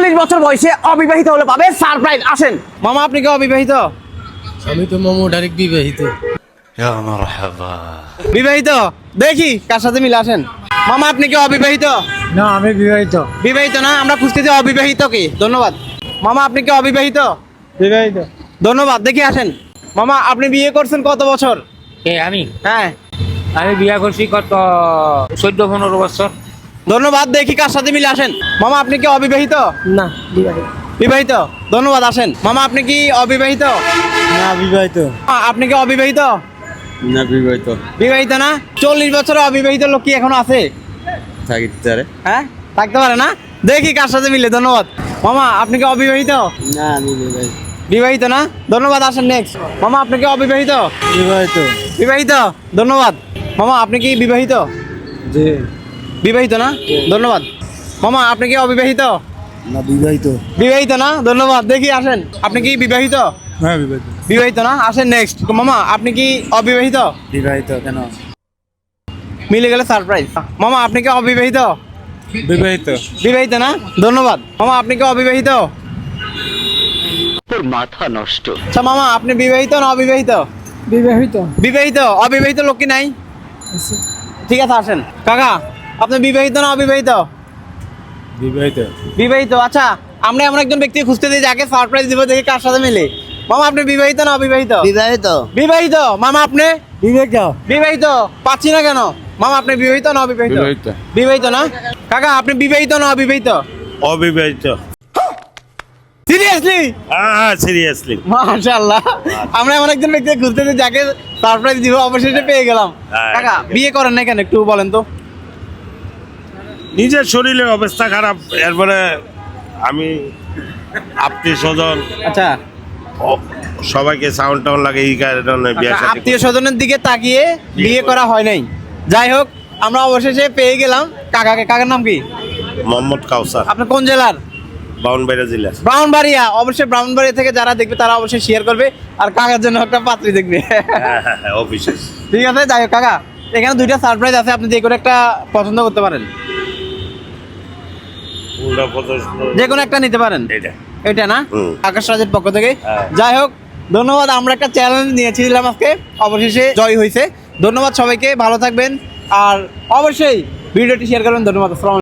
40 বছর বয়সে অবিবাহিত হলে পাবে সারপ্রাইজ। আসেন মামা, আপনি কি অবিবাহিত? আমি তো মামু ডাইরেক্ট বিবাহিত। বিবাহিত? দেখি কার সাথে মিলে। আসেন মামা, আপনি কি অবিবাহিত? না, আমি বিবাহিত। বিবাহিত না? আমরা খুঁজতেছি অবিবাহিত কি। ধন্যবাদ। মামা, আপনি কি অবিবাহিত? বিবাহিত। ধন্যবাদ। দেখি আসেন মামা, আপনি বিয়ে করছেন কত বছর? আমি হ্যাঁ, আমি বিয়া করছি কত 14-15 বছর। ধন্যবাদ। দেখি কার সাথে মিলে। আসেন মামা, আপনি কি অবিবাহিত? না, বিবাহিত। বিবাহিত? ধন্যবাদ। আসেন মামা, আপনি কি অবিবাহিত? না, বিবাহিত। আপনি কি অবিবাহিত? না, বিবাহিত। বিবাহিত না? 40 বছর অবিবাহিত লোক কি এখনো আছে? থাকিতে পারে। হ্যাঁ, থাকতে পারে না? দেখি কার সাথে মিলে। ধন্যবাদ। মামা, আপনি কি অবিবাহিত? না, আমি বিবাহিত। বিবাহিত না? ধন্যবাদ। আসেন নেক্সট। মামা, আপনি কি অবিবাহিত? বিবাহিত। বিবাহিত? ধন্যবাদ। মামা, আপনি কি বিবাহিত? জি। বিবাহিত না? ধন্যবাদ। মামা, আপনি কি অবিবাহিত? না, বিবাহিত। বিবাহিত না? ধন্যবাদ। দেখি আসেন, আপনি কি বিবাহিত? হ্যাঁ, বিবাহিত। বিবাহিত না? আসেন নেক্সট। মামা, আপনি কি অবিবাহিত? বিবাহিত কেন? মিলে গেলে সারপ্রাইজ। মামা, আপনি কি অবিবাহিত? বিবাহিত। বিবাহিত না? ধন্যবাদ। মামা, আপনি কি অবিবাহিত? তোর মাথা নষ্ট। আচ্ছা মামা, আপনি বিবাহিত না অবিবাহিত? বিবাহিত। বিবাহিত। অবিবাহিত লোক কি নাই? ঠিক আছে, আসেন। কাকা, আপনি বিবাহিত না অবিবাহিত? বিবাহিত। বিবাহিত। আচ্ছা, আমরা এমন একজন ব্যক্তি খুঁজতে দিই যাকে সারপ্রাইজ দিব, দেখি কার সাথে মিলে। মামা, আপনি বিবাহিত না অবিবাহিত? বিবাহিত। বিবাহিত। মামা, আপনি বিবাহিত। বিবাহিত? পাচ্ছি না কেন। মামা, আপনি বিবাহিত না অবিবাহিত? বিবাহিত। বিবাহিত না? কাকা, আপনি বিবাহিত না অবিবাহিত? অবিবাহিত। সিরিয়াসলি? হ্যাঁ, সিরিয়াসলি। মাশাআল্লাহ। আমরা এমন একজন ব্যক্তি খুঁজতে দিই যাকে সারপ্রাইজ দিব, অবশেষে পেয়ে গেলাম। হ্যাঁ, কাকা, ঠিক আছে। বিয়ে করেন না কেন একটু বলেন তো। নিজের শরীরের অবস্থা খারাপ, এরপরে আমি আত্মীয় স্বজন আচ্ছা, সবাইকে সাউন্ড টাউন লাগে এই কারণে বিয়ে শাদী আত্মীয় স্বজনের দিকে তাকিয়ে বিয়ে করা হয় নাই। যাই হোক, আমরা অবশেষে পেয়ে গেলাম কাকাকে। কাকার নাম কি? মোহাম্মদ কাউসার, আপনি কোন জেলার? বাউনবাড়িয়া জেলা। ব্রাহ্মণবাড়িয়া। অবশ্যই ব্রাহ্মণবাড়িয়া থেকে যারা দেখবে তারা অবশ্যই শেয়ার করবে, আর কাকার জন্য একটা পাত্রী দেখবে। হ্যাঁ, অফিসে। ঠিক আছে। যাই হোক কাকা, এখানে দুইটা সারপ্রাইজ আছে, আপনি যে কোনো একটা পছন্দ করতে পারেন। যে কোনো একটা নিতে পারেন। এটা এটা না? হুম। আকাশ রাজের পক্ষ থেকে। হ্যাঁ। যাই হোক, ধন্যবাদ। আমরা একটা চ্যালেঞ্জ নিয়েছিলাম আজকে, অবশেষে জয় হয়েছে। ধন্যবাদ সবাইকে, ভালো থাকবেন আর অবশ্যই ভিডিওটি শেয়ার করবেন। ধন্যবাদ। আসসালামু আলাইকুম।